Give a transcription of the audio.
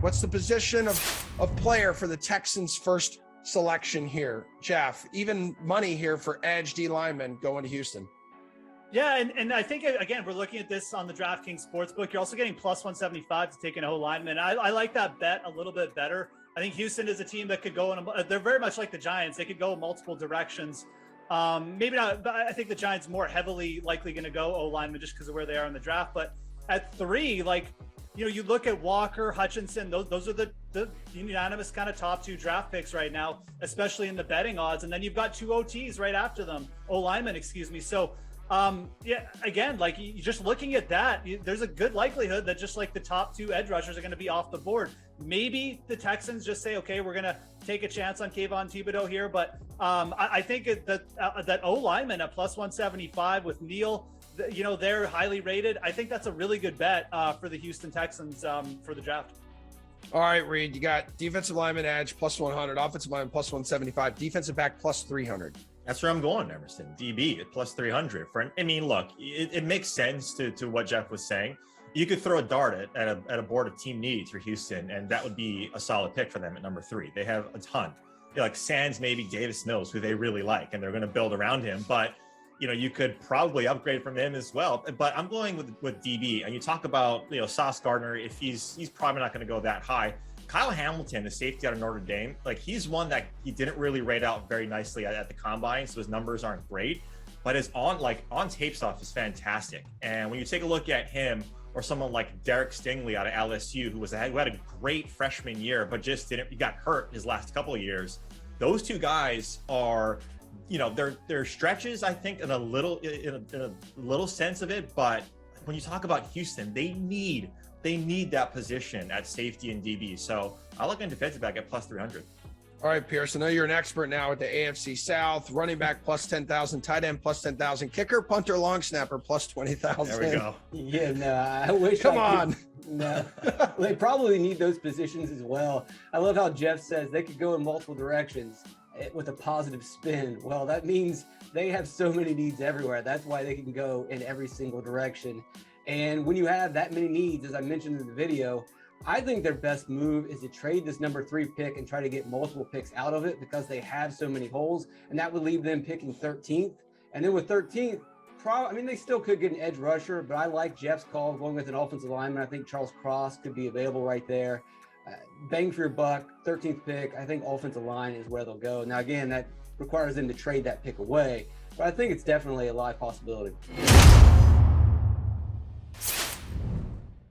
What's the position of player for the Texans' first selection here? Geoff, even money here for edge D lineman going to Houston. Yeah, and I think, again, we're looking at this on the DraftKings Sportsbook. You're also getting plus 175 to take an O lineman. I like that bet a little bit better. I think Houston is a team that could go they're very much like the Giants. They could go multiple directions. Maybe not, but I think the Giants more heavily likely going to go O lineman just because of where they are in the draft. But at 3, like, you look at Walker, Hutchinson, those are the unanimous kind of top 2 draft picks right now, especially in the betting odds. And then you've got 2 OTs right after them, O linemen, excuse me. So, yeah, again, like, you just looking at that, there's a good likelihood that just like the top 2 edge rushers are going to be off the board. Maybe the Texans just say, okay, we're going to take a chance on Kayvon Thibodeau here. But I think that O lineman at plus 175 with Neal, they're highly rated. I think that's a really good bet for the Houston Texans for the draft. All right, Reid, you got defensive lineman edge plus 100, offensive lineman plus 175, defensive back plus 300. That's where I'm going, Emerson. DB at plus 300. Look, it makes sense to what Geoff was saying. You could throw a dart at a board of team needs for Houston, and that would be a solid pick for them at number 3. They have a ton. Like Sands, maybe Davis Mills, who they really like, and they're going to build around him. But you could probably upgrade from him as well. But I'm going with DB. And you talk about Sauce Gardner. If he's probably not going to go that high. Kyle Hamilton, the safety out of Notre Dame, like, he's one that he didn't really rate out very nicely at the combine, so his numbers aren't great. But his on tape stuff is fantastic. And when you take a look at him, or someone like Derek Stingley out of LSU, who had a great freshman year, but just he got hurt his last couple of years. Those 2 guys are, they're stretches, I think, in a little sense of it. But when you talk about Houston, they need that position at safety and DB. So I look at defensive back at plus 300. All right, Pearce, I know you're an expert now at the AFC South. Running back plus 10,000, tight end plus 10,000, kicker, punter, long snapper plus 20,000. There we go. Yeah, no, I wish. Come on. No, they probably need those positions as well. I love how Geoff says they could go in multiple directions with a positive spin. Well, that means they have so many needs everywhere. That's why they can go in every single direction. And when you have that many needs, as I mentioned in the video, I think their best move is to trade this number 3 pick and try to get multiple picks out of it, because they have so many holes, and that would leave them picking 13th. And then with 13th, they still could get an edge rusher, but I like Geoff's call going with an offensive lineman. I think Charles Cross could be available right there. Bang for your buck, 13th pick. I think offensive line is where they'll go. Now, again, that requires them to trade that pick away, but I think it's definitely a live possibility.